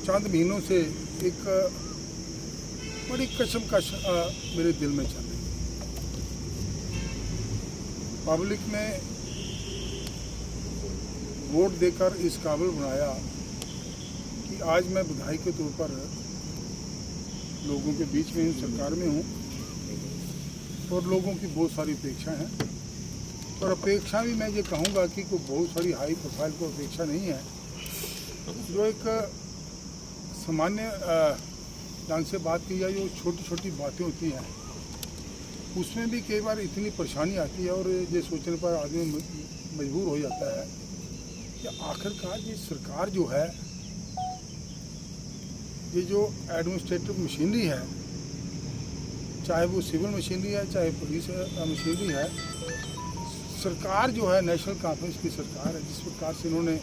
चंद महीनों से एक बड़ी कशमकश मेरे दिल में चल रही है। पब्लिक ने वोट देकर इस काबिल बनाया कि आज मैं विधायक के तौर पर लोगों के बीच में हूँ, सरकार में हूँ और लोगों की बहुत सारी अपेक्षा हैं। और अपेक्षा भी मैं ये कहूँगा कि कोई बहुत सारी हाई प्रोफाइल को अपेक्षा नहीं है। जो एक सामान्य ढंग से बात की जाए, जो छोटी छोटी बातें होती हैं उसमें भी कई बार इतनी परेशानी आती है और ये सोचने पर आदमी मजबूर हो जाता है कि आखिरकार ये सरकार जो है, ये जो एडमिनिस्ट्रेटिव मशीनरी है, चाहे वो सिविल मशीनरी है चाहे पुलिस मशीनरी है, सरकार जो है नेशनल कॉन्फ्रेंस की सरकार है। जिस प्रकार से इन्होंने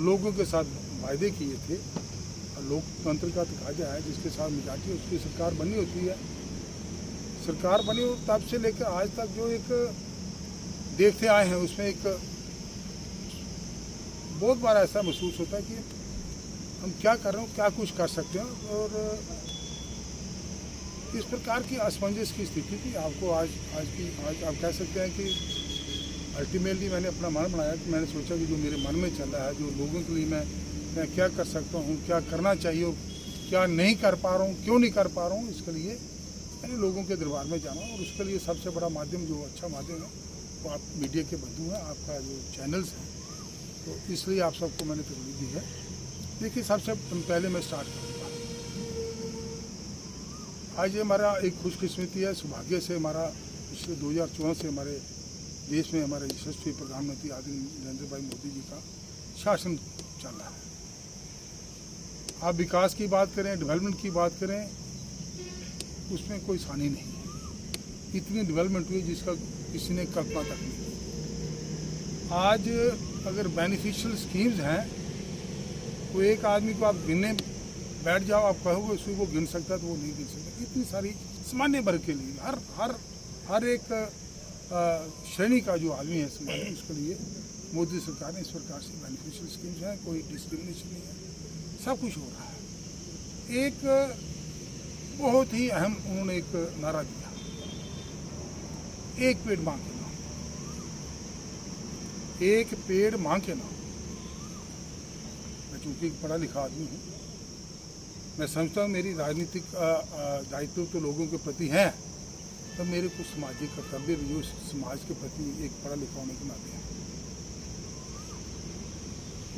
लोगों के साथ वायदे किए थे, लोकतंत्र का तकाजा है, जिसके साथ मेजॉरिटी उसकी सरकार बनी होती है। सरकार बनी और तब से लेकर आज तक जो एक देखते आए हैं उसमें एक बहुत बार ऐसा महसूस होता है कि हम क्या कर रहे हो, क्या कुछ कर सकते हैं। और इस प्रकार की असमंजस की स्थिति थी। आपको आज आप कह सकते हैं कि अल्टीमेटली मैंने अपना मन बनाया कि मैंने सोचा कि जो मेरे मन में चल रहा है, जो लोगों के लिए मैं क्या कर सकता हूँ, क्या करना चाहिए, क्या नहीं कर पा रहा हूँ, क्यों नहीं कर पा रहा हूँ, इसके लिए मैंने लोगों के दरबार में जाना। और उसके लिए सबसे बड़ा माध्यम, जो अच्छा माध्यम है, वो आप मीडिया के बंधु हैं, आपका जो चैनल्स हैं, तो इसलिए आप सबको मैंने तरजीह दी है। देखिए, सबसे पहले मैं स्टार्ट करूँगा। आज ये हमारा एक खुशकिस्मती है, सौभाग्य से हमारा पिछले 2014 से हमारे देश में हमारे यशस्वी प्रधानमंत्री आदरणीय नरेंद्र भाई मोदी जी का शासन चल रहा है। आप विकास की बात करें, डेवलपमेंट की बात करें, उसमें कोई सानी नहीं है। इतनी डेवलपमेंट हुई जिसका किसी ने कल्पना तक नहीं की। आज अगर बेनिफिशियल स्कीम्स हैं, तो एक आदमी को आप गिनने बैठ जाओ, आप कहोगे उसको वो गिन सकता है, तो वो नहीं गिन सकता। इतनी सारी सामान्य वर्ग के लिए हर एक श्रेणी का जो आदमी है समाज में, उसके लिए मोदी सरकार ने इस प्रकार से बेनिफिशियल स्कीम्स हैं, कोई डिस्क्रिमिनेशन नहीं है, सब कुछ हो रहा है। एक बहुत ही अहम उन्होंने एक नारा दिया, एक पेड़ मां के नाम, एक पेड़ मां के नाम। मैं चूंकि पढ़ा लिखा आदमी हूँ, मैं समझता हूँ मेरी राजनीतिक दायित्व तो लोगों के प्रति हैं, तो मेरे कुछ सामाजिक कर्तव्य भी जो समाज के प्रति एक पढ़ा लिखा होने के नाते हैं।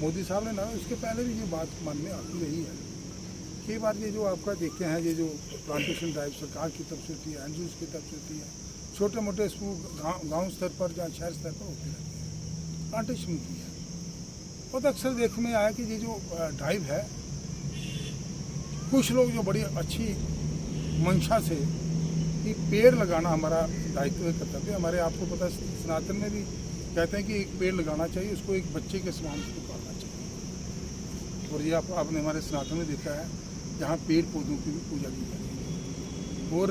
मोदी साहब ने ना, इसके पहले भी ये बात मन में आती रही है। कई बार ये जो आपका देखते हैं, ये जो प्लांटेशन ड्राइव सरकार की तरफ से होती है, एनजीओ की तरफ से होती है, छोटे मोटे स्कूल गाँव स्तर पर या शहर स्तर पर होती रहती है, प्लांटेशन की है। बहुत अक्सर देखने में आया कि ये जो ड्राइव है, कुछ लोग जो बड़ी अच्छी मंशा से कि पेड़ लगाना हमारा दायित्व है, कर्तव्य हमारे, आपको पता है सनातन में भी कहते हैं कि एक पेड़ लगाना चाहिए, उसको एक बच्चे के समान उसको पालना चाहिए। और ये आपने हमारे सनातन में देखा है, जहाँ पेड़ पौधों की भी पूजा की जाती है। और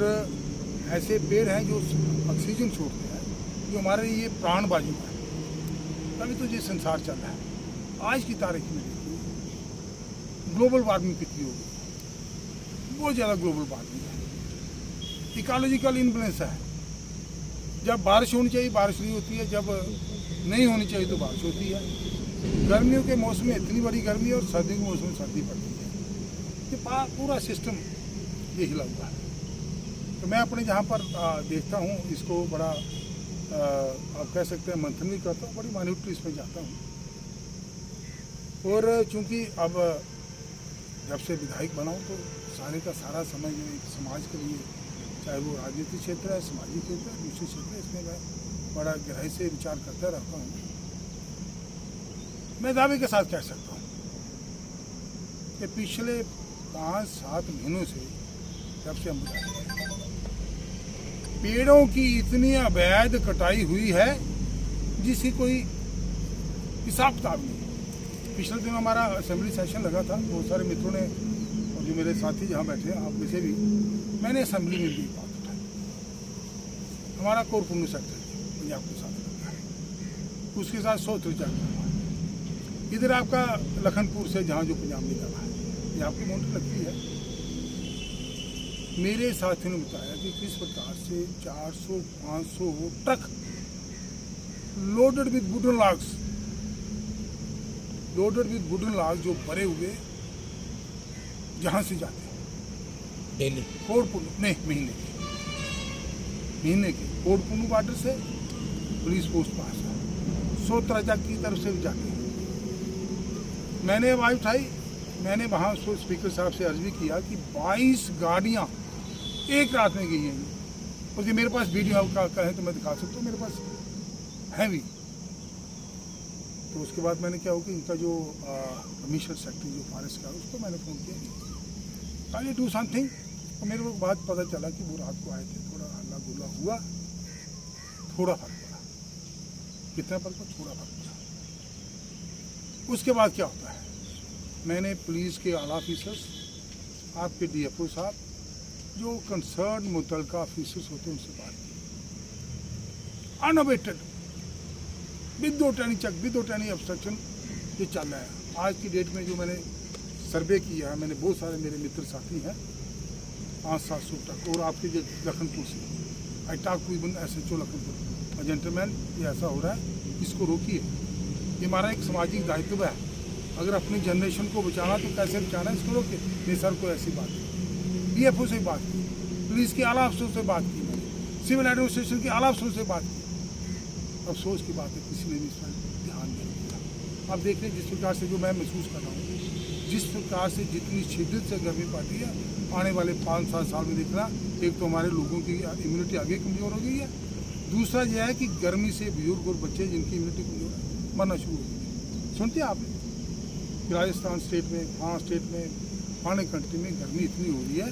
ऐसे पेड़ हैं जो ऑक्सीजन छोड़ते हैं, जो हमारे लिए प्राण बाजू है। तभी तो ये संसार चल रहा है। आज की तारीख में देखिए ग्लोबल वार्मिंग कितनी हो गई, बहुत ज़्यादा ग्लोबल वार्मिंग है। इकोलॉजिकल इन्फ्लुएंस है। जब बारिश होनी चाहिए बारिश नहीं होती है, जब नहीं होनी चाहिए तो बारिश होती है। गर्मियों के मौसम में इतनी बड़ी गर्मी और सर्दियों के मौसम में सर्दी पड़ती है। ये पूरा सिस्टम ये हिला हुआ है। तो मैं अपने जहाँ पर देखता हूँ, इसको बड़ा आप कह सकते हैं मंथन भी करता हूँ, बड़ी माइन्यूटली इसमें जाता हूँ। और चूँकि अब जब से विधायक बनाऊँ, तो सारे का सारा समय जो एक समाज के लिए, चाहे वो राजनीतिक क्षेत्र है, सामाजिक क्षेत्र है, दूसरे क्षेत्र है, इसमें मैं बड़ा गहराई से विचार करता रहता हूँ। मैं दावे के साथ कह सकता हूँ कि पिछले 5-7 महीनों से, जब से हम पेड़ों की इतनी अवैध कटाई हुई है जिसकी कोई हिसाब किताब नहीं। पिछले दिन हमारा असेंबली सेशन लगा था, बहुत सारे मित्रों ने और जो मेरे साथी जहाँ बैठे हैं, आप में से भी, मैंने असेंबली में भी बात उठाई। हमारा कोर कम्युनिस्ट सेक्टर पंजाब के साथ लगता है, उसके साथ 100 त्रिचा इधर आपका लखनपुर से जहाँ जो पंजाब निकल रहा है, ये आपकी बाउंड्री लगती है। मेरे साथियों ने बताया कि किस प्रकार से 400-500 truck loaded with wooden logs जो भरे हुए जहाँ से जाते हैं डेली कोटपुनू नहीं महीने के कोटपुनू बॉर्डर से पुलिस पोस्ट पास है, सोतराजा की तरफ से भी जाते हैं। मैंने आवाज़ उठाई, मैंने वहाँ स्पीकर साहब से अर्ज भी किया कि 22 गाड़ियाँ एक रात में गई हैं। और ये मेरे पास वीडियो का है तो मैं दिखा सकता हूँ, मेरे पास है भी। तो उसके बाद मैंने क्या हो कि इनका जो कमिश्नर सेक्रेटरी जो फॉरेस्ट का उसको मैंने फ़ोन किया, आई डू समथिंग। और मेरे को बात पता चला कि वो रात को आए थे, थोड़ा हल्ला गुल्ला हुआ, थोड़ा फर्क पड़ा। कितना फर्क पड़ा? थोड़ा फर्क पड़ा। उसके बाद क्या होता है, मैंने पुलिस के आला ऑफिसर्स, आपके DFO साहब, जो कंसर्न मुतलका ऑफिसर्स होते हैं उनसे बात की, unabated without any check without any obstruction ये चल रहा है। आज की डेट में जो मैंने सर्वे किया है, मैंने बहुत सारे मेरे मित्र साथी हैं, 500-700 तक। और आपके जो लखनपुर से I talk to even SHO Lakhanpur, gentleman ये ऐसा हो रहा है, इसको रोकिए। ये हमारा एक सामाजिक दायित्व है, अगर अपनी जनरेशन को बचाना तो कैसे बचाना है, इसको रोके। नहीं सर, कोई ऐसी बात नहीं। DFO से बात की, पुलिस के आला अफसरों से बात की, मैंने सिविल एडमिनिस्ट्रेशन के आला अफसरों से बात की। अफसोस की बात है किसी ने भी इस पर ध्यान नहीं दिया। आप देख रहे हैं जिस प्रकार से जो मैं महसूस कर रहा हूँ, जिस प्रकार से जितनी शिद्दत से गर्मी पड़ती है, आने वाले 5-7 साल में देखना, एक तो हमारे लोगों की इम्यूनिटी आगे कमज़ोर हो गई है, दूसरा यह है कि गर्मी से बुजुर्ग और बच्चे जिनकी इम्यूनिटी कमज़ोर है मरना शुरू हो गई। सुनते हैं आप राजस्थान स्टेट में, वहाँ स्टेट में, फाने कंट्री में गर्मी इतनी हो रही है,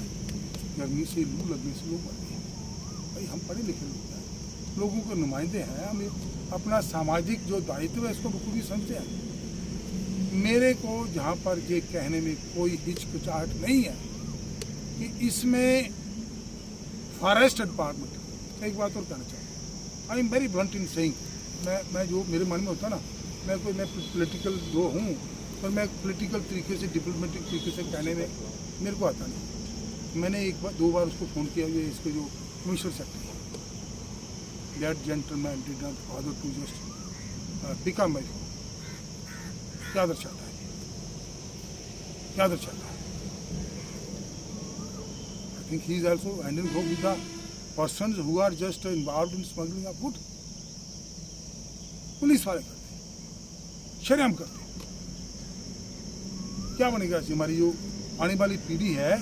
गर्मी से लू लगने से लोग मर गए। भाई हम पढ़े लिखे लोग हैं, लोगों के नुमाइंदे हैं, हम अपना सामाजिक जो दायित्व है इसको बखूबी समझते हैं। मेरे को जहाँ पर ये कहने में कोई हिचकिचाहट नहीं है कि इसमें फॉरेस्ट डिपार्टमेंट, एक बात और कहना चाहूँगा, I am very blunt in saying, मैं जो मेरे मन में होता ना, मैं पॉलिटिकल जो हूँ, पर मैं पॉलिटिकल तरीके से, डिप्लोमेटिक तरीके से कहने में मेरे को आता नहीं। मैंने 1-2 बार उसको फ़ोन किया, ये इसके जो commissioner secretary, that gentleman did not bother to just pick up my phone. क्या दर्शाता है, क्या दर्शाता है? I think he is also hand in glove with the persons who are just involved in smuggling of food. Police वाले करते हैं, शर्म करते हैं। क्या बनेगा इससे? हमारी जो आने वाली पीढ़ी है,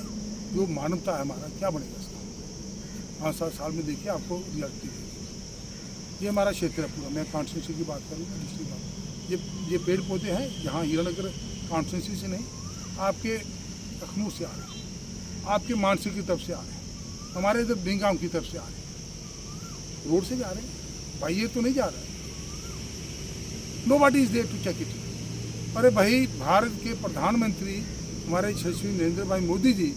जो मानवता है हमारा, क्या बनेगा इसका? 5-7 साल में देखिए आपको रियलिटी। ये हमारा क्षेत्र है पूरा, मैं कॉन्स्टिट्यूंसी की बात करूँगा। दूसरी बात, ये पेड़ पौधे हैं जहाँ हीरानगर कॉन्स्टिट्यूंसी से नहीं, आपके अखनूर से आ रहे हैं, आपके मानसी की तरफ से आ रहे हैं, हमारे इधर बिंगाम की तरफ से आ रहे हैं, रोड से जा रहे हैं भाई, ये तो नहीं जा रहा है। Nobody is there to check it. अरे भाई, भारत के प्रधानमंत्री हमारे यशस्वी नरेंद्र भाई मोदी जी,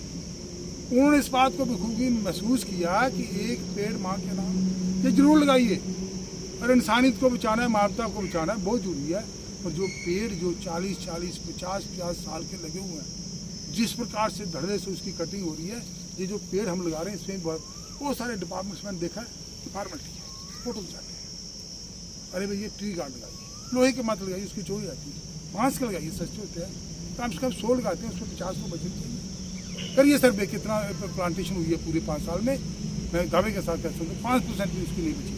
उन्होंने इस बात को बखूबी महसूस किया कि एक पेड़ माँ के नाम ये जरूर लगाइए। और इंसानियत को बचाना है, मानवता को बचाना है, बहुत जरूरी है। और जो पेड़ जो 40-40, 50-50 साल के लगे हुए हैं, जिस प्रकार से धड़े से उसकी कटिंग हो रही है, ये जो पेड़ हम लगा रहे हैं इसमें बहुत सारे डिपार्टमेंट्स मैंने देखा है, डिपार्टमेंट की फोटो खिंचाते हैं। अरे भाई, ये ट्री गार्ड लगाइए, लोहे के मत लगाइए, उसकी चोरी आती है, बांस के लगाइए, सस्ते होते हैं, कम से कम 100 लगाते हैं, उसमें 50 को बचत चाहिए। करिए सर्वे, कितना प्लांटेशन हुई है पूरे 5 साल में, मैं दावे के साथ कह सकता हूँ 5% भी उसकी नहीं बची।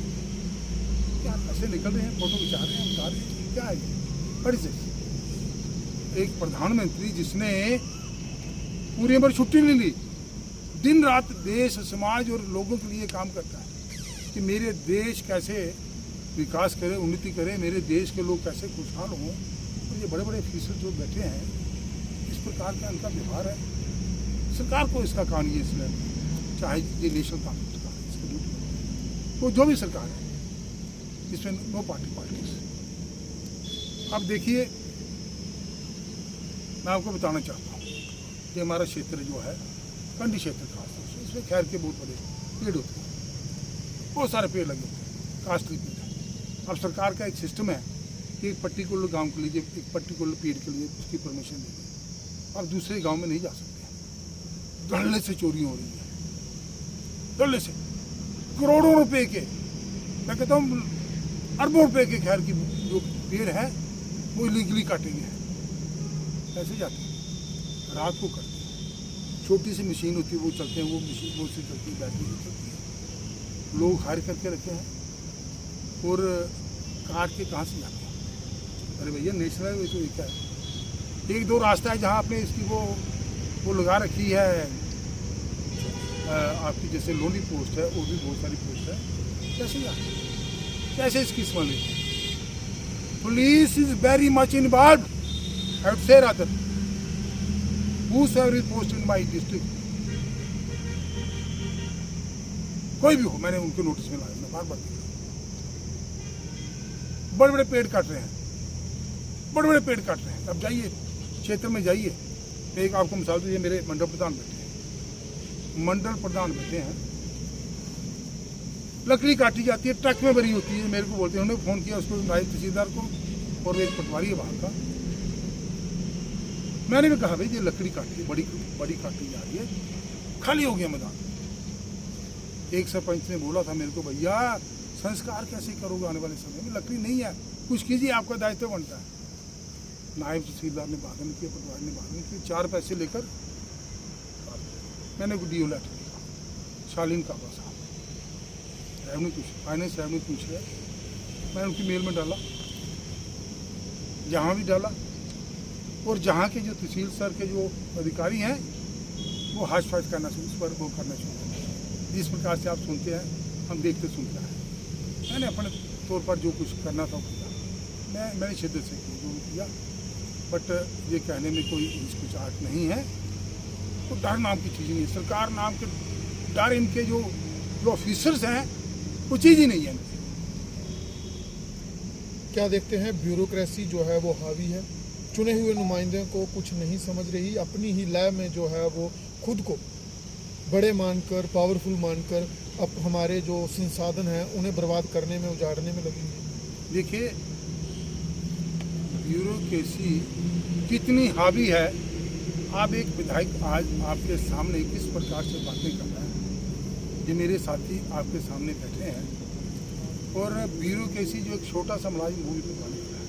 क्या पैसे निकल रहे हैं, फोटो खिंचा रहे हैं, उतार रहे हैं, क्या है ये? बड़ी सही। एक प्रधानमंत्री जिसने पूरी उम्र छुट्टी नहीं ली, दिन रात देश, समाज और लोगों के लिए काम करता है कि मेरे देश कैसे विकास करे, उन्नति करे, मेरे देश के लोग कैसे खुशहाल हों। और ये बड़े बड़े ऑफिसर जो बैठे हैं, इस प्रकार का इनका व्यवहार है। सरकार को इसका कानून है, इसमें चाहे ये नेशनल कानून का इसकी ड्यूटी, तो जो भी सरकार है इसमें नो पार्टी पॉलिटिक्स। अब देखिए, मैं आपको बताना चाहता हूँ कि हमारा क्षेत्र जो है कंडी क्षेत्र खासतौर से, इसमें खैर के बहुत बड़े पेड़ होते हैं, बहुत सारे पेड़ लगे होते हैं, कास्टली पेड़ है। अब सरकार का एक सिस्टम है कि एक पर्टिकुलर गांव के लिए, एक पर्टिकुलर पेड़ के लिए उसकी परमिशन दे दी। अब दूसरे गांव में नहीं जा सकते। धड़ल्ले से चोरी हो रही है, धड़ल्ले से करोड़ों रुपए के, मैं कहता हूँ अरबों रुपए के खैर की जो पेड़ है वो इलीगली काटेंगे हैं। ऐसे जाते हैं, रात को करते हैं। छोटी सी मशीन होती है वो चलते हैं, वो मशीन वो से चलती है, बैटरी से चलती है। लोग हायर करके रखे हैं और काट के कहाँ से जाते हैं। अरे भैया नेशनल हाईवे तो क्या है, एक दो रास्ता है जहाँ आपने इसकी वो लगा रखी है आपकी, जैसे लोनी पोस्ट है और भी बहुत सारी पोस्ट है। कैसे जाते, कैसे इसकी smell? Police is very much involve, I would say rather, whosoever is posted in my district, कोई भी हो, मैंने उनको नोटिस में लाया, मैं बार बार देखा। बड़े बड़े पेड़ काट रहे हैं, बड़े बड़े पेड़ काट रहे हैं। अब जाइए क्षेत्र में जाइए, एक आपको मिसाल दीजिए, मेरे मंडल प्रधान बैठे हैं, मंडल प्रधान बैठे हैं, लकड़ी काटी जाती है, ट्रक में भरी होती है। मेरे को बोलते हैं, उन्होंने फोन किया उसको, नायब तहसीलदार को, और एक पटवारी है वहाँ का। मैंने भी कहा भाई ये लकड़ी काटी, बड़ी बड़ी काटी जा रही है, खाली हो गया मैदान। एक सरपंच ने बोला था मेरे को, भैया संस्कार कैसे करोगे आने वाले समय में, लकड़ी नहीं है, कुछ कीजिए, आपका दायित्व बनता है। नायब तहसीलदार ने बात नहीं किया, पटवारी ने बात नहीं की, 4 पैसे लेकर मैंने डीओ लेटर लिखा, शालीन काबा साहब, रेवन्यू कुछ फाइनेंस रेवन्यू पूछ रहे, मैंने उनकी मेल में डाला, जहाँ भी डाला। और जहाँ के जो तहसील स्तर के जो अधिकारी हैं वो हाश फाश करना शुरू, उस पर वो करना शुरू। जिस प्रकार से आप सुनते हैं, हम देखते सुनते हैं। मैंने अपने तौर पर जो कुछ करना था किया, मैंने शिद्दत से जो किया, बट ये कहने में कोई हिचकिचाहट नहीं है। तो डर नाम की चीज़ नहीं है, सरकार नाम के डर, इनके जो ऑफिसर्स हैं वो चीज़ ही नहीं है। क्या देखते हैं, ब्यूरोक्रेसी जो है वो हावी है, चुने हुए नुमाइंदों को कुछ नहीं समझ रही, अपनी ही लय में जो है वो खुद को बड़े मानकर, पावरफुल मानकर अब हमारे जो संसाधन हैं उन्हें बर्बाद करने में, उजाड़ने में लगी है। देखिए ब्यूरोक्रेसी कितनी हावी है। आप एक विधायक आज आपके सामने किस प्रकार से बातें कर रहे हैं, ये मेरे साथी आपके सामने बैठे हैं, और ब्यूरोक्रेसी जो एक छोटा सा मुलाजिम वो भी करवाने लगा है।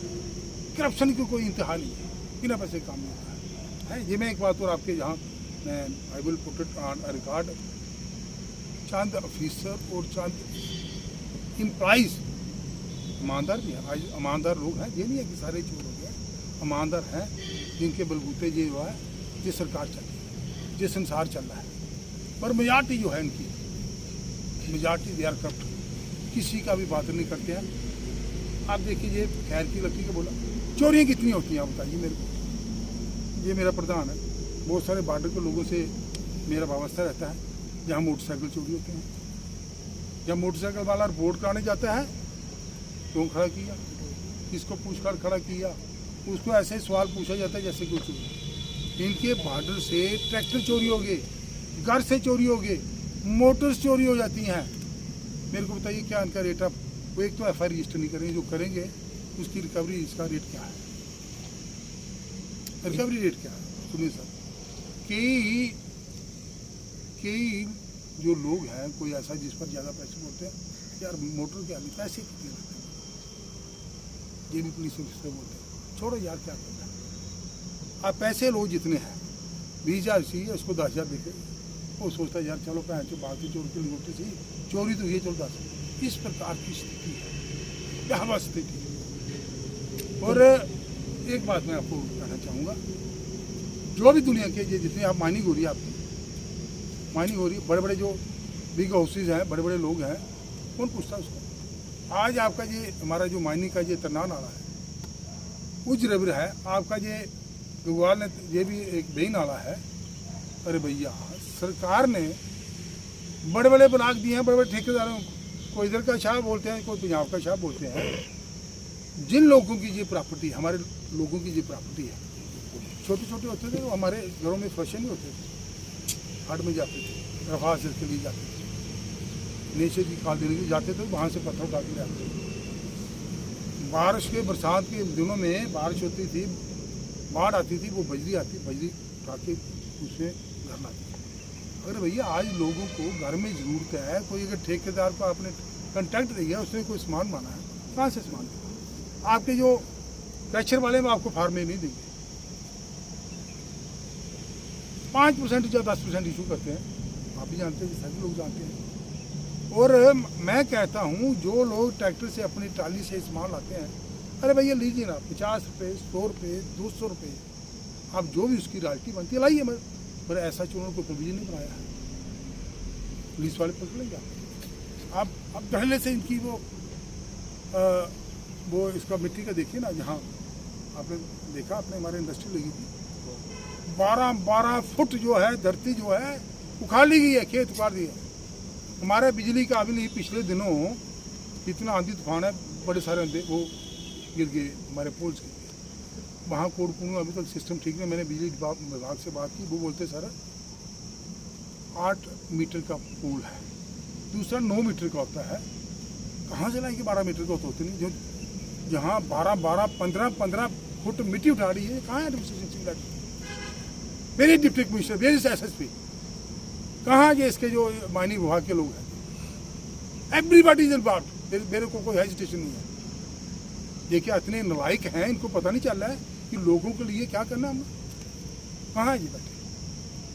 करप्शन की कोई इंतहा नहीं है, बिना पैसे काम नहीं होता है। ये मैं एक बात और आपके यहाँ I will put it on record, Chand officer और चंद एम्प्लॉइज ईमानदार भी हैं, आज ईमानदार लोग हैं, ये नहीं है कि सारे चोर हो गए, ईमानदार हैं, जिनके बलबूते ये हुआ है, ये सरकार चल रही है, ये संसार चल रहा है। पर मेजॉरिटी जो है इनकी, मेजॉरिटी दे आर करप्ट, किसी का भी बात नहीं करते हैं। आप देखिए ये खैर की लकड़ी का बोला, चोरियाँ कितनी होती हैं आप बताइए मेरे को। ये मेरा प्रधान है, बहुत सारे बॉर्डर के लोगों से मेरा वाबस्ता रहता है, जहाँ मोटरसाइकिल चोरी होते हैं, जब मोटरसाइकिल वाला रिपोर्ट कराने जाता है, क्यों खड़ा किया, किसको पूछकर खड़ा किया, उसको ऐसे ही सवाल पूछा जाता है जैसे कुछ। इनके बॉर्डर से ट्रैक्टर चोरी हो गए, घर से चोरी हो गए, मोटर्स चोरी हो जाती हैं। मेरे को बताइए क्या इनका रेट ऑफ, वो एक तो एफ आई आर रजिस्टर नहीं करेंगे, जो करेंगे उसकी रिकवरी, इसका रेट क्या है, रिकवरी रेट क्या है। सुनिए सर, कई जो लोग हैं, कोई ऐसा जिस पर ज़्यादा पैसे बोलते हैं, यार मोटर के आगे पैसे कितने लगते हैं, ये भी पुलिस ऑफिसर बोलते हैं, छोड़ो यार क्या करना है, आप पैसे लो जितने हैं, 20,000 चाहिए उसको 10,000 देखे, वो सोचता है यार चलो पैसे बाकी चोर के लिए सी चोरी तो ये चल 10। इस प्रकार की स्थिति है, क्या स्थिति। और एक बात मैं आपको कहना चाहूँगा, जो भी दुनिया के ये जितने आप माइनिंग हो रही है, आपकी माइनिंग हो रही है, बड़े बड़े जो बिग हाउसेज हैं, बड़े बड़े लोग हैं, कौन पूछता है उसको। आज आपका ये हमारा जो माइनिंग का ये तरना नाला है, उज रिवर है, आपका ये गंगवाल ने ये भी एक बेई नाला है। अरे भैया सरकार ने बड़े बड़े ब्लॉक दिए हैं बड़े बड़े ठेकेदारों को, कोई इधर का शाह बोलते हैं, कोई पंजाब का शाह बोलते हैं। जिन लोगों की ये प्रॉपर्टी, हमारे लोगों की ये प्रॉपर्टी है, छोटे छोटे होते थे, वो हमारे घरों में फंक्शन नहीं होते थे, हाट में जाते थे, रफा से के लिए जाते थे, नीचे की काल देने के लिए जाते थे, वहाँ से पत्थर उठा के ले आते थे। बारिश के बरसात के दिनों में बारिश होती थी, बाढ़ आती थी, वो बजरी उठा के उसमें घर लाती थी। अगर भैया आज लोगों को घर में ज़रूरत है, कोई अगर ठेकेदार को आपने कंट्रैक्ट दिया, उसने कोई सामान माना है, कहाँ से सामान देगा? आपके जो कैचर वाले में आपको फार्म में नहीं देंगे, 5% या 10% इशू करते हैं, आप भी जानते हैं, सभी लोग जानते हैं। और मैं कहता हूँ जो लोग ट्रैक्टर से अपनी ट्राली से सामान लाते हैं, अरे भैया लीजिए ना, 50 रुपये, 100 रुपये, 200 रुपये, आप जो भी उसकी रॉयल्टी बनती है लाइए। मगर ऐसा चुनाव को प्रोविजन नहीं बनाया है, पुलिस वाले पकड़ लेंगे आप। अब पहले से इनकी वो इसका मिट्टी का देखिए ना, जहाँ आपने देखा, आपने हमारे इंडस्ट्री लगी थी, 12 फुट जो है धरती जो है उखाड़ ली गई है, खेत उखाड़ दिए। हमारे बिजली का अभी नहीं, पिछले दिनों इतना आंधी तूफान है, बड़े सारे वो गिर गए, हमारे पोल्स गिर गए। वहाँ कोडकुंड में अभी तक सिस्टम ठीक नहीं। मैंने बिजली विभाग से बात की, वो बोलते सर 8 मीटर का पोल है, दूसरा 9 मीटर का होता है, कहाँ से लाएंगे? 12 मीटर का तो होते नहीं, जो जहाँ 12-15 फुट मिट्टी उठा रही है, कहाँ है एडमिनिस्ट्रेशन? मेरी डिप्टी कमिश्नर, मेरी SSP, कहाँ ये इसके जो माइनिंग विभाग के लोग हैं? एवरीबॉडी इज इन्वॉल्व्ड, मेरे को कोई हेजिटेशन नहीं है। ये क्या इतने नालायक हैं, इनको पता नहीं चल रहा है कि लोगों के लिए क्या करना है? कहाँ है ये बैठे?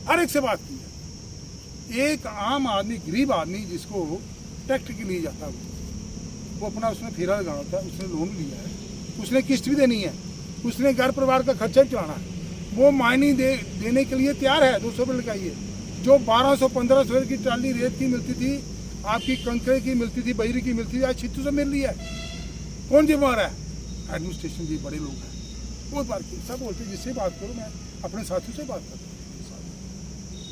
हर एक से बात की है। एक आम आदमी, गरीब आदमी जिसको ट्रैक्टर के लिए जाता है, वो अपना उसने फेरा लगाना होता है, उसने लोन लिया है, उसने किस्त भी देनी है, उसने घर परिवार का खर्चा भी चलाना है, वो माइनिंग देने के लिए तैयार है। 200 रुपये लगाइए। जो 1200-1500 की ट्राली रेत की मिलती थी, आपकी कंकरे की मिलती थी, बजरी की मिलती थी, आज 600 मिल रही है। कौन जिम्मेवार है? एडमिनिस्ट्रेशन जी, बड़े लोग हैं, वो बात की सब बोलते, जिससे बात करो, मैं अपने साथियों से बात करता हूँ,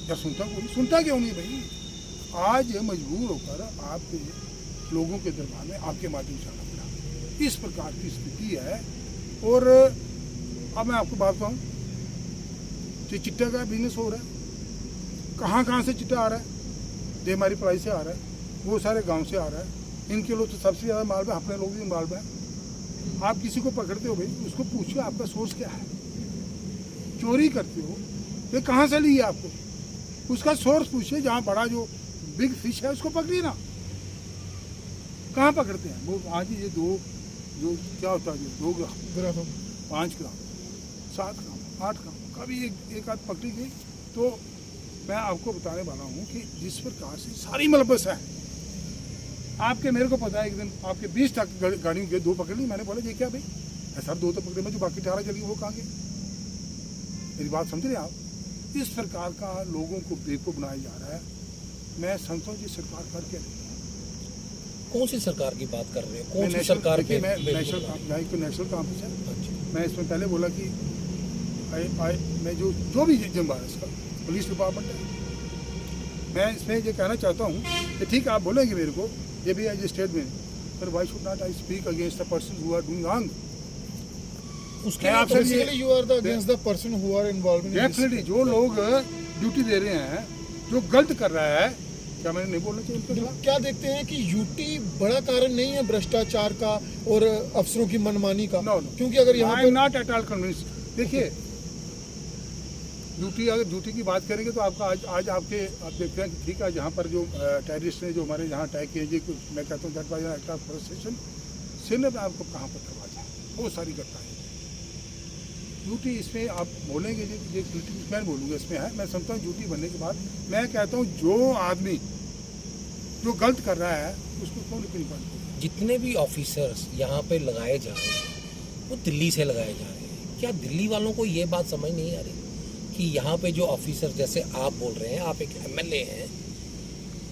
क्या सुनता कोई? सुनता क्यों नहीं भाई? आज मजबूर होकर आपके लोगों के दरबार में आपके माध्यम से आना पड़ा, इस प्रकार की स्थिति है। और अब मैं आपको बात बताऊँ, चिट्टा का बिजनेस हो रहा है, कहाँ से चिट्टा आ रहा है? ये हमारी पढ़ाई से आ रहा है, वो सारे गांव से आ रहा है। इनके लोग तो सबसे ज़्यादा माल में, अपने लोग भी माल में। आप किसी को पकड़ते हो भाई, उसको पूछिए आपका सोर्स क्या है। चोरी करते हो, ये कहाँ से ली है आपको? उसका सोर्स पूछिए। जहाँ बड़ा जो बिग फिश है उसको पकड़िए ना। कहाँ पकड़ते हैं वो? आज ये दो जो क्या होता है, 2 ग्राम, 5 ग्राम, 7 ग्राम, 8 ग्राम, कभी एक आध पकड़ी गई। तो मैं आपको बताने वाला हूँ कि जिस प्रकार से सारी मलबस है आपके, मेरे को पता है एक दिन आपके 20 तक गाड़ियों के 2 पकड़ ली। मैंने बोला ये क्या भाई, सर 2 तो पकड़े, में जो बाकी 18 चली वो कहाँ गए? मेरी बात समझ रहे हैं आप? इस प्रकार का लोगों को बेवकूफ़ बनाया जा रहा है। मैं समझता हूँ कि सरकार कर क्या रही है। कौन सी सरकार की बात कर रहे हो? कौन सी सरकार के? नेशनल कांफ्रेंस है। मैं इसमें पहले बोला कि मैं जो भी जिम्मेदार है इसका, पुलिस डिपार्टमेंट है। मैं इसमें ये कहना चाहता हूँ कि ठीक है, आप बोलेंगे मेरे को ये भी एज ए स्टेट में, पर why should not I speak against the person who are doing wrong? उसके आपसे you are the against the person who are involved in definitely. जो लोग ड्यूटी दे रहे हैं, जो गलत कर रहा है, क्या मैंने नहीं बोलना चाहिए उनके खिलाफ? क्या देखते हैं कि यूटी बड़ा कारण नहीं है भ्रष्टाचार का और अफसरों की मनमानी का? नो, क्योंकि अगर यहाँ I am not at all convinced. देखिए, अगर ड्यूटी की बात करेंगे तो आपका आज आप देखते हैं कि ठीक है, जहाँ पर जो टेररिस्ट ने जो हमारे यहाँ अटैक किए, जी मैं कहता हूँ that was an act of frustration. Sindh में आपको कहाँ पर दरवाजा है, बहुत सारी घटनाएं। ड्यूटी इसमें आप बोलेंगे ये मैं बोलूँगा इसमें है। मैं समझता हूँ ड्यूटी बनने के बाद मैं कहता हूँ जो आदमी जो गलत कर रहा है उसको कौन नहीं पाएगा। जितने भी ऑफिसर्स यहाँ पे लगाए जा रहे हैं वो दिल्ली से लगाए जा रहे हैं। क्या दिल्ली वालों को ये बात समझ नहीं आ रही कि यहाँ पे जो ऑफिसर, जैसे आप बोल रहे हैं, आप एक MLA हैं,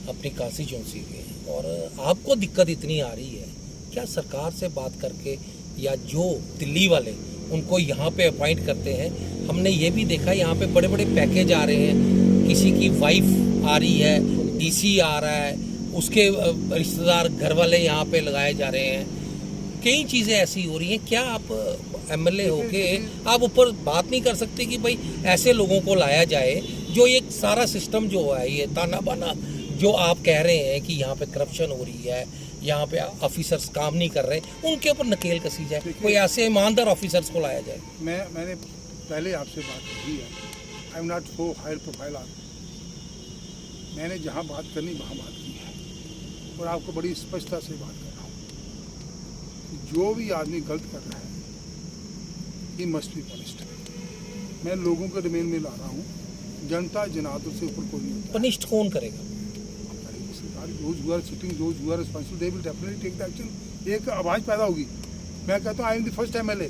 अपनी कॉन्स्टिट्यूंसी के, और आपको दिक्कत इतनी आ रही है, क्या सरकार से बात करके या जो दिल्ली वाले उनको यहाँ पे अपॉइंट करते हैं? हमने ये भी देखा यहाँ पे बड़े बड़े पैकेज आ रहे हैं, किसी की वाइफ आ रही है, DC आ रहा है, उसके रिश्तेदार घर वाले यहाँ पे लगाए जा रहे हैं, कई चीज़ें ऐसी हो रही हैं। क्या आप MLA होके आप ऊपर बात नहीं कर सकते कि भाई ऐसे लोगों को लाया जाए? जो ये सारा सिस्टम जो है, ये ताना बाना जो आप कह रहे हैं कि यहाँ पे करप्शन हो रही है, यहाँ पे ऑफिसर्स काम नहीं कर रहे, उनके ऊपर नकेल कसी जाए, देखिए- कोई ऐसे ईमानदार ऑफिसर्स को लाया जाए। मैंने पहले आपसे बात की है, I am not so high profile आदमी। मैंने जहाँ बात करनी वहाँ बात की है और आपको बड़ी स्पष्टता से बात कर रहा हूँ कि जो भी आदमी गलत कर रहा है ही मस्ट बी पनिश्ड। मैं लोगों के डोमेन में ला रहा हूँ, जनता जनार्दन से ऊपर कोई नहीं होता। पनिश्ड कौन करेगा? सरकार those who are sitting, those who are responsible, they will definitely take the action। एक आवाज़ पैदा होगी। मैं कहता हूँ I am the first MLA,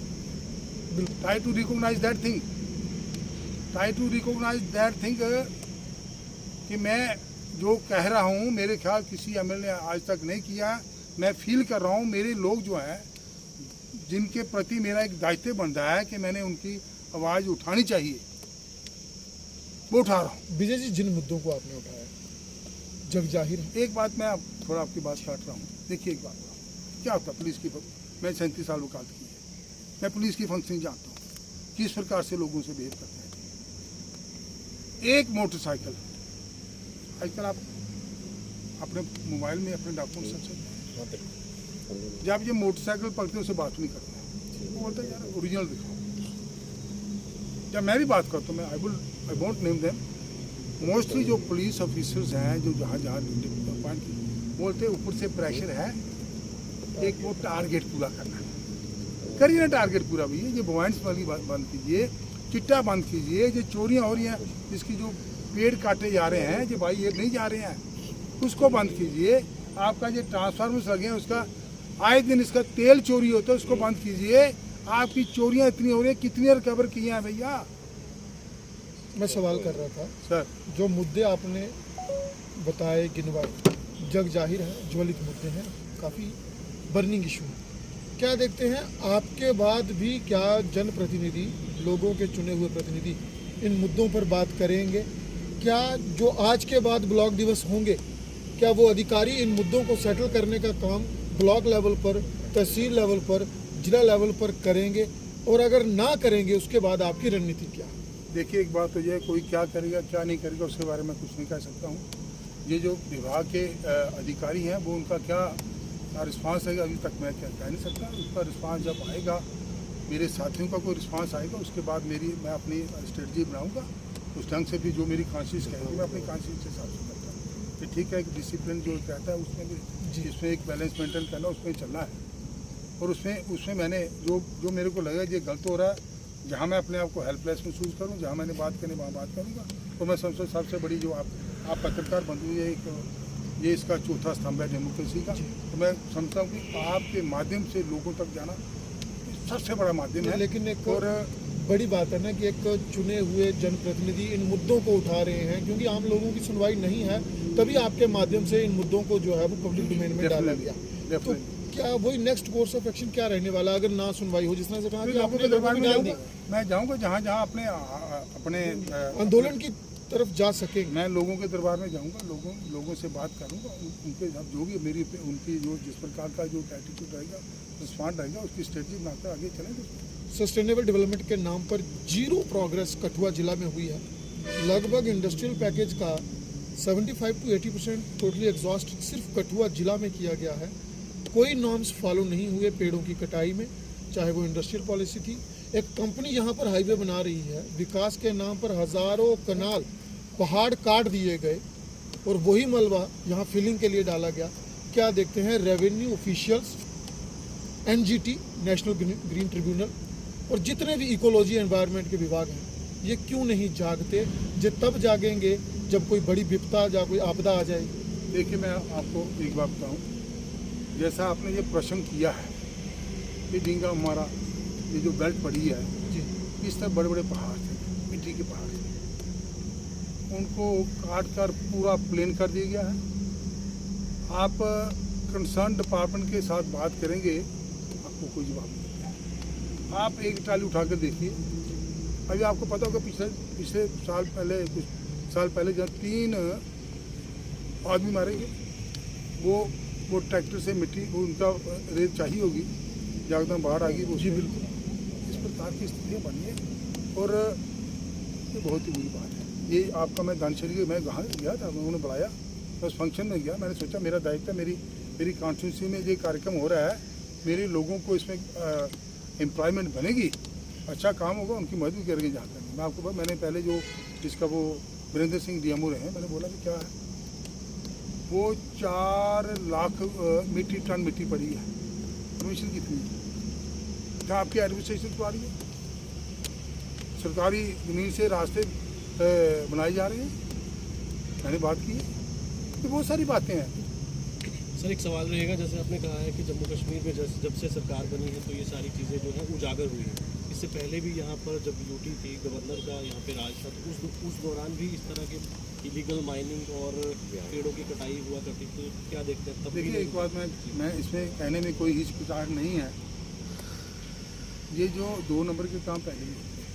try to recognize that thing, try to recognize that thing कि मैं जो कह रहा हूँ मेरे ख्याल किसी MLA ने आज तक नहीं किया। मैं फील कर रहा हूँ मेरे लोग जो हैं जिनके प्रति मेरा एक दायित्व बन रहा है कि मैंने उनकी आवाज़ उठानी चाहिए, वो उठा रहा हूँ। विजय जी, जिन मुद्दों को आपने उठाया जग जाहिर है। एक बात मैं थोड़ा आपकी बात काट रहा हूँ। देखिए एक बात क्या होता है पुलिस की, मैं 37 साल वकालत की है, मैं पुलिस की फंक्शनिंग जानता हूँ, किस प्रकार से लोगों से बिहेव करते हैं। एक मोटरसाइकिल, आजकल आप अपने मोबाइल में अपने डॉक्यूमेंट सर्च करते हैं, जब ये मोटरसाइकिल पकड़ते हैं उससे बात नहीं करते हैं, वो बोलते हैं यार ओरिजिनल दिखाओ। जब मैं भी बात करता हूँ, मैं I won't name them, mostly जो पुलिस ऑफिसर्स हैं जो जहाँ जहाँ पॉइंट बोलते हैं ऊपर से प्रेशर है, एक वो टारगेट पूरा करना है। करिए ना टारगेट पूरा भैया, ये बॉइंट्स वाली बात बंद कीजिए, चिट्टा बंद कीजिए, ये चोरियाँ हो रही हैं, इसकी जो पेड़ काटे जा रहे हैं, जो भाई ये नहीं जा रहे हैं, उसको बंद कीजिए। आपका जो ट्रांसफार्मर्स लगे हैं उसका आए दिन इसका तेल चोरी होता है, उसको बंद कीजिए। आपकी चोरियाँ इतनी हो रही हैं, कितनी रिकवर की हैं भैया? मैं सवाल कर रहा था सर, जो मुद्दे आपने बताए गिनवाए जग जाहिर है, ज्वलित मुद्दे हैं, काफ़ी बर्निंग इशू है। क्या देखते हैं आपके बाद भी क्या जनप्रतिनिधि, लोगों के चुने हुए प्रतिनिधि इन मुद्दों पर बात करेंगे? क्या जो आज के बाद ब्लॉक दिवस होंगे, क्या वो अधिकारी इन मुद्दों को सेटल करने का काम ब्लॉक लेवल पर, तहसील लेवल पर, जिला लेवल पर करेंगे? और अगर ना करेंगे उसके बाद आपकी रणनीति क्या है? देखिए एक बात तो ये, कोई क्या करेगा क्या नहीं करेगा उसके बारे में कुछ नहीं कह सकता हूँ। ये जो विभाग के अधिकारी हैं वो उनका क्या रिस्पांस आएगा अभी तक मैं क्या कह नहीं सकता। उसका रिस्पांस जब आएगा, मेरे साथियों का कोई रिस्पांस आएगा, उसके बाद मैं अपनी स्ट्रेटजी बनाऊंगा उस ढंग से भी। जो मेरी कॉन्शियस कहेगी मैं अपनी कॉन्शियस के हिसाब से करता हूँ कि ठीक है, एक डिसिप्लिन जो रहता है उसमें भी, इसमें एक बैलेंस मेंटेन करना, उसमें चलना है। और उसमें मैंने जो मेरे को लगा ये गलत हो रहा है, जहाँ मैं अपने आप को हेल्पलेस महसूस करूँ, जहाँ मैंने बात करनी वहाँ बात करूँगा। तो मैं सबसे बड़ी जो आप पत्रकार बंधु, ये इसका चौथा स्तंभ है डेमोक्रेसी का। तो मैं समझता हूँ कि आपके माध्यम से लोगों तक जाना सबसे बड़ा माध्यम है। लेकिन एक और बड़ी बात है ना कि एक चुने हुए जनप्रतिनिधि इन मुद्दों को उठा रहे हैं, क्योंकि आम लोगों की सुनवाई नहीं है, तभी आपके माध्यम से इन मुद्दों को जो है वो पब्लिक डोमेन में डाला गया। तो क्या वही नेक्स्ट कोर्स ऑफ एक्शन क्या रहने वाला अगर ना सुनवाई हो? जिस तरह से कहा कि आपने दरबार में डाल दी, मैं जाऊँगा जहाँ जहाँ अपने आंदोलन की तरफ जा सकेंगे। मैं लोगों के दरबार में जाऊंगा, लोगों से बात करूंगा, उनके साथ जो भी उनकी जो जिस प्रकार का जो एटीट्यूड रहेगा, रिस्पॉन्ड रहेगा, उसकी स्ट्रेटजी बनाकर आगे चलेंगे। सस्टेनेबल डेवलपमेंट के नाम पर जीरो प्रोग्रेस कठुआ जिला में हुई है। लगभग इंडस्ट्रियल पैकेज का 75 to 80% टोटली एग्जॉस्ट सिर्फ कठुआ जिला में किया गया है। कोई नॉर्म्स फॉलो नहीं हुए पेड़ों की कटाई में, चाहे वो इंडस्ट्रियल पॉलिसी थी। एक कंपनी यहाँ पर हाईवे बना रही है, विकास के नाम पर हज़ारों कनाल पहाड़ काट दिए गए और वही मलबा यहाँ फिलिंग के लिए डाला गया। क्या देखते हैं revenue officials, NGT national green tribunal और जितने भी इकोलॉजी एनवायरनमेंट के विभाग हैं, ये क्यों नहीं जागते? जो तब जागेंगे जब कोई बड़ी विपदा या कोई आपदा आ जाएगी। देखिए मैं आपको एक बात बताऊँ, जैसा आपने ये प्रश्न किया है, ये डींगा हमारा ये जो बेल्ट पड़ी है जी, इस तरह बड़े बड़े पहाड़ थे, मिट्टी के पहाड़ थे, उनको काट कर पूरा प्लेन कर दिया गया है। आप कंसर्न डिपार्टमेंट के साथ बात करेंगे, आपको कोई जवाब नहीं देगा। आप एक ट्राली उठा कर देखिए, अभी आपको पता होगा पिछले साल पहले, कुछ साल पहले जब 3 आदमी मारे गए, वो ट्रैक्टर से मिट्टी, वो उनका रेत चाहिए होगी, एकदम बाढ़ आ गई वो। जी बिल्कुल, इस प्रकार की स्थितियाँ बनी है और ये बहुत ही बुरी बात है। ये आपका मैं दानशरी मैं कहाँ गया था, उन्होंने बुलाया, मैं उस फंक्शन में गया, मैंने सोचा मेरा दायित्व है, मेरी कॉन्स्टिट्यूंसी में ये कार्यक्रम हो रहा है, मेरे लोगों को इसमें एम्प्लॉयमेंट बनेगी, अच्छा काम होगा, उनकी मदद भी करेंगे जहाँ तक। मैं आपको मैंने पहले जो जिसका वो वीरेंद्र सिंह डीएमओ रहे हैं, मैंने बोला कि क्या है वो 4 लाख मीट्रिक टन मिट्टी पड़ी है, परमिशन कितनी है? क्या आपकी एडमिनिस्ट्रेशन को आ रही है? सरकारी ज़मीन से रास्ते बनाए जा रहे हैं, मैंने बात की है, तो बहुत सारी बातें हैं। सर एक सवाल रहेगा, जैसे आपने कहा है कि जम्मू कश्मीर में जब से सरकार बनी है तो ये सारी चीज़ें जो हैं उजागर हुई हैं। इससे पहले भी यहाँ पर जब यूटी थी, गवर्नर का यहाँ पे राज था, तो उस दौरान भी इस तरह के इलीगल माइनिंग और पेड़ों की कटाई हुआ करती थी। तो क्या देखते हैं तब? देखिए एक बात मैं इसमें कहने में कोई हिचकिचाहट नहीं है, ये जो 2 नंबर के काम पहले ही होते हैं,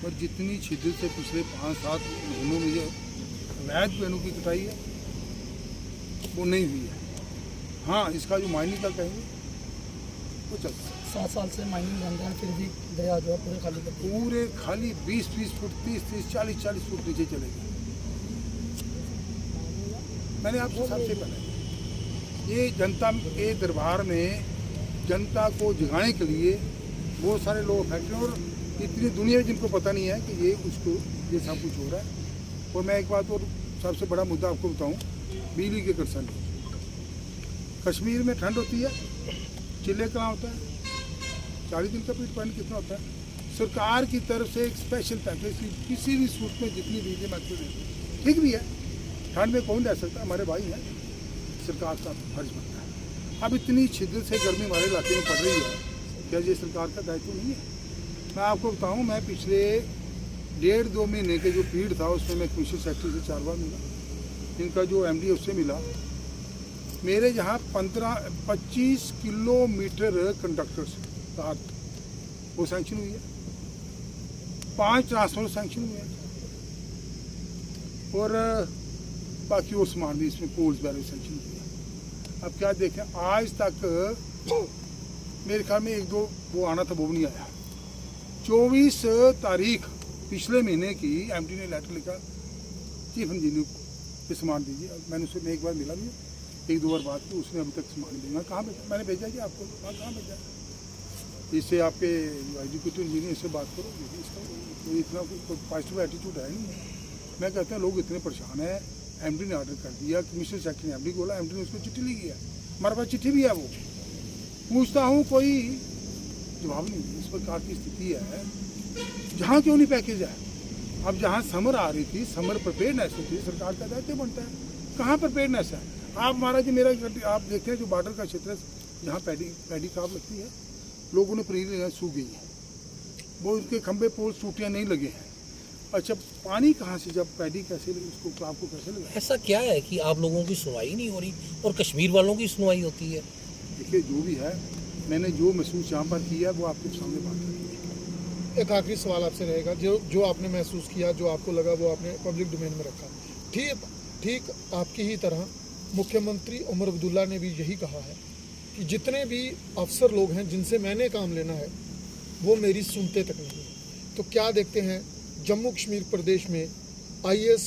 और जितनी शिद्दत से पिछले 5-7 महीनों में ये अवैध पेड़ों की कटाई है वो नहीं हुई है। हाँ, इसका जो माइनिंग का कहेंगे वो चलता है। 7 साल से माइनिंग बंद है, फिर भी दरिया जो है पूरे खाली कर दिए। पूरे खाली 20-20 फुट, 30-30, 40-40 फुट नीचे चले गए। मैंने आपसे सबसे पहले ये जनता के दरबार में जनता को जगाने के लिए बहुत सारे लोग बैठे हैं, और इतनी दुनिया जिनको पता नहीं है कि ये उसको ये सब कुछ हो रहा है। और मैं एक बात और सबसे बड़ा मुद्दा आपको बताऊं, बिजली के कंसर्न। कश्मीर में ठंड होती है, चिल्ले कहाँ होता है, 40 दिन का पीट पॉइंट कितना होता है। सरकार की तरफ से एक स्पेशल पैकेज किसी भी सूट में जितनी बिजली महत्व है, ठीक भी है, ठंड में कौन रह सकता है, हमारे भाई हैं, सरकार का फर्ज बनता है। अब इतनी शिद्दत से गर्मी हमारे इलाके में पड़ रही है, क्या ये सरकार का दायित्व नहीं है? मैं आपको बताऊं, मैं पिछले 1.5-2 महीने के जो पीरियड था उसमें मैं कमिश्नर सेक्रेटरी से 4 बार मिला, इनका जो MD उससे मिला। मेरे यहाँ 25 किलोमीटर कंडक्टर्स तार वो सैंक्शन हुई है, 5 ट्रांसफार्मर सैंक्शन हुए हैं, और बाकी वो सामान भी इसमें पोल्स वगैरह सैंक्शन हुए हैं। अब क्या देखें, आज तक मेरे ख्याल में 1-2 वो आना था, वो भी नहीं आया। 24 तारीख पिछले महीने की MD ने लेटर लिखा, चीफ इंजीनियर को सामान दीजिए। मैंने उससे मैं एक बार मिला भी, 1-2 बार बात की, उसने अभी तक सामान नहीं दिया। कहाँ भेजा? मैंने भेजा कि आपको कहाँ भेजा? इससे आपके एग्जीक्यूटिव इंजीनियर से बात करो, इसका कोई इतना कोई पॉजिटिव एटीट्यूड है नहीं। मैं कहता हूँ लोग इतने परेशान हैं, MD ने ऑर्डर कर दिया, कमिश्नर सेक्रेटरी ने MD को बोला, MD ने उसको चिट्ठी लिखी है, हमारे पास चिट्ठी भी है, वो पूछता हूँ कोई जवाब नहीं। इस प्रकार की स्थिति है, जहाँ क्यों नहीं पैकेज है। अब जहाँ समर आ रही थी, समर प्रिपेयर्डनेस होती है, सरकार का दायित्व बनता है, कहाँ प्रिपेयर्डनेस है? आप महाराज जी मेरा आप देखते हैं जो बॉर्डर का क्षेत्र है, जहाँ पैडी क्रॉप लगती है, लोगों ने पनीर सूख गई है, वो उनके खंबे पोल टूटियाँ नहीं लगे हैं। अच्छा, पानी कहाँ से, जब पैडी कैसे उसको क्रॉप को कैसे लगा? ऐसा क्या है कि आप लोगों की सुनवाई नहीं हो रही और कश्मीर वालों की सुनवाई होती है? देखिए जो भी है, मैंने जो महसूस यहाँ पर किया वो आपके सामने बात करी है। एक आखिरी सवाल आपसे रहेगा, जो आपने महसूस किया, जो आपको लगा, वो आपने पब्लिक डोमेन में रखा। ठीक आपकी ही तरह मुख्यमंत्री उमर अब्दुल्ला ने भी यही कहा है कि जितने भी अफसर लोग हैं जिनसे मैंने काम लेना है वो मेरी सुनते तक नहीं है। तो क्या देखते हैं जम्मू कश्मीर प्रदेश में IAS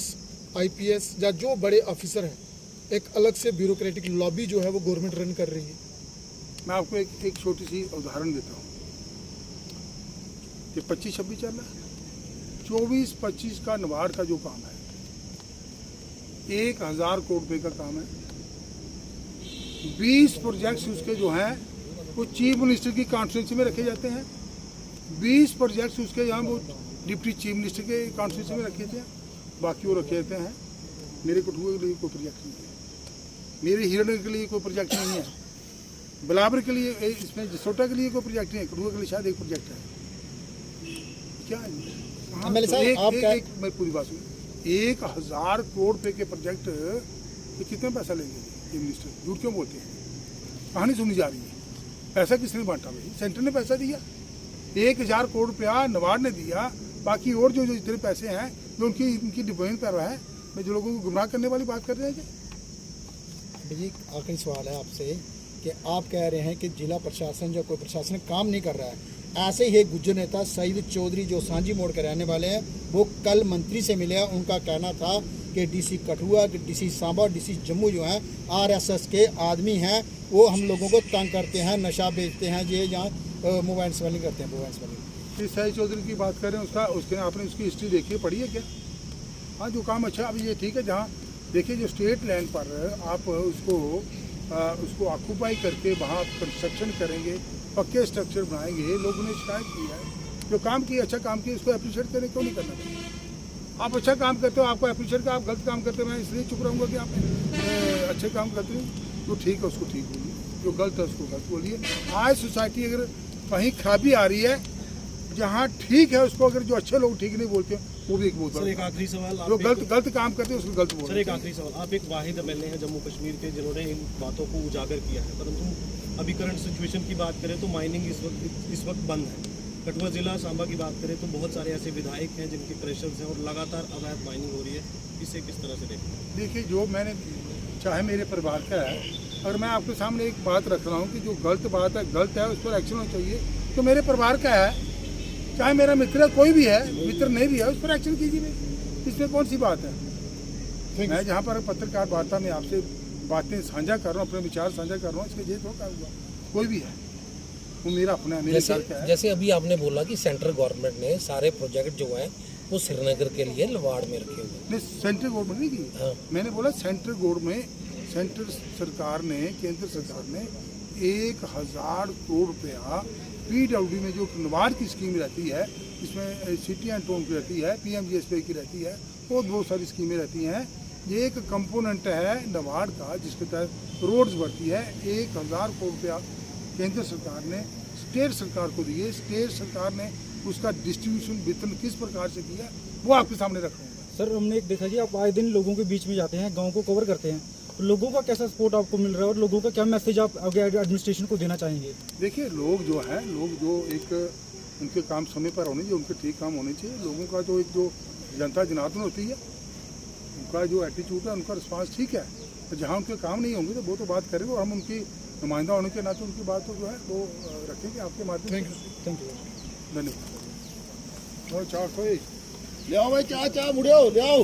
IPS या जो बड़े ऑफिसर हैं, एक अलग से ब्यूरोक्रेटिक लॉबी जो है वो गवर्नमेंट रन कर रही है। मैं आपको एक छोटी सी उदाहरण देता हूँ। ये 25-26 चल रहा है, 24-25 का नबार्ड का जो काम है, 1000 करोड़ रुपये का काम है। 20 प्रोजेक्ट्स उसके जो हैं वो चीफ मिनिस्टर की कॉन्फ्रेंस में रखे जाते हैं। 20 प्रोजेक्ट्स उसके यहाँ वो डिप्टी चीफ मिनिस्टर के कॉन्फ्रेंस में रखे थे, बाकी वो रखे जाते हैं। मेरे कठुआ के लिए कोई प्रोजेक्ट नहीं है, मेरे हिरण के लिए कोई प्रोजेक्ट नहीं है, बिलावर के लिए, इसमें जसोटा के लिए कोई प्रोजेक्ट नहीं है, कठुआ के लिए शायद एक प्रोजेक्ट है। क्या है मैं पूरी बात सुन, 1000 करोड़ रुपए के प्रोजेक्ट तो कितना पैसा लेंगे ये मिनिस्टर? झूठ क्यों बोलते हैं? कहानी सुनी जा रही है। पैसा किसने बांटा भाई? सेंटर ने पैसा दिया, 1000 करोड़ रुपया नबार्ड ने दिया, बाकी और जो जितने पैसे हैं जो उनकी डिपेंड कर रहा है, मैं जो लोगों को गुमराह करने वाली बात कर रहे हैं। जी आखिरी सवाल है आपसे कि आप कह रहे हैं कि जिला प्रशासन जो कोई प्रशासन काम नहीं कर रहा है, ऐसे ही एक गुज्जर नेता सईद चौधरी जो सांझी मोड़ के रहने वाले हैं, वो कल मंत्री से मिले हैं। उनका कहना था कि डीसी कठुआ, कि डीसी सांबा, डीसी जम्मू जो हैं आरएसएस के आदमी हैं, वो हम लोगों को तंग करते हैं, नशा बेचते हैं, ये यहाँ मोबाइल स्मगलिंग करते हैं, मोबाइल स्मगलिंग। इस साई चौधरी की बात करें, उसके आपने उसकी हिस्ट्री देखी है, पढ़ी है क्या? हाँ, जो काम अच्छा, अभी ये ठीक है, जहाँ देखिए जो स्टेट लैंड पर आप उसको ऑक्यूपाई करके वहाँ कंस्ट्रक्शन करेंगे, पक्के स्ट्रक्चर बनाएंगे, लोगों ने शिकायत की है, जो काम किया अच्छा काम किया, उसको अप्रिशिएट करें, क्यों नहीं करना चाहिए? आप अच्छा काम करते हो, आपको अप्रिशिएट कर, आप गलत काम करते हो, मैं इसलिए चुप रहूँगा कि आप अच्छे काम करते हो, जो ठीक है उसको ठीक बोलिए, जो गलत है उसको गलत बोलिए। आज सोसाइटी अगर कहीं खराबी आ रही है, जहाँ ठीक है उसको अगर जो अच्छे लोग ठीक नहीं बोलते वो भी एक बहुत सर एक आखिरी सवाल, जो गलत काम करते हैं उसको गलत बोलते सर एक आखिरी सवाल, आप एक वाहिद एमएलए हैं जम्मू कश्मीर के जिन्होंने इन बातों को उजागर किया है, परंतु अभी करंट सिचुएशन की बात करें तो माइनिंग इस वक्त बंद है। कठुआ जिला सांबा की बात करें तो बहुत सारे ऐसे विधायक हैं जिनके क्रशर्स हैं और लगातार अवैध माइनिंग हो रही है, इसे किस तरह से देखते हैं? देखिए, जो मैंने चाहे मेरे परिवार का है, अगर मैं आपके सामने एक बात रख रहा हूँ कि जो गलत बात है, गलत है, उस पर एक्शन होना चाहिए, तो मेरे परिवार का है, चाहे मेरा मित्र कोई भी है, मित्र नहीं भी है, उस पर एक्शन कीजिए, इसमें कौन सी बात है? मैं जहाँ पर पत्रकार वार्ता में आपसे बातें साझा कर रहा हूँ, अपने विचार साझा कर रहा हूँ, इसके ये तो क्या हुआ, कोई भी है, वो मेरा अपना है, मेरे घर का है। जैसे अभी आपने बोला कि सेंट्रल गवर्नमेंट ने सारे प्रोजेक्ट जो है वो श्रीनगर के लिए लवाड़ में रखे हुए। नहीं, सेंट्रल गवर्नमेंट नहीं की, हाँ। मैंने बोला सेंट्रल गवर्नमेंट, सेंट्रल सरकार ने, केंद्र सरकार ने 1000 करोड़ रुपया PWD में जो नबार्ड की स्कीम रहती है, इसमें सिटी एंड टाउन की रहती है, PMGSY की रहती है, और बहुत सारी स्कीमें रहती हैं, ये एक कंपोनेंट है नबार्ड का जिसके तहत रोड्स बढ़ती है। 1000 करोड़ रुपया केंद्र सरकार ने स्टेट सरकार को दिए, स्टेट सरकार ने उसका डिस्ट्रीब्यूशन वितरण किस प्रकार से किया वो आपके सामने रख रहा हूँ। सर हमने एक देखा कि आप आए दिन लोगों के बीच में जाते हैं, गांव को कवर करते हैं, तो लोगों का कैसा सपोर्ट आपको मिल रहा है और लोगों का क्या मैसेज आप आगे एडमिनिस्ट्रेशन को देना चाहेंगे? देखिए, लोग जो एक उनके काम समय पर होने चाहिए, उनके ठीक काम होने चाहिए, लोगों का जो जनता जनार्दन होती है, उनका जो एटीट्यूड है, उनका रिस्पांस ठीक है, तो जहाँ उनके काम नहीं होंगे तो वो तो बात करेंगे, और हम उनकी नुमाइंदा होने के नाते उनकी बात तो जो है वो रखेंगे आपके माध्यम से। Thank you. धन्यवाद। और चाह कोई ले आओ भाई, चाह मुड़े ले आओ।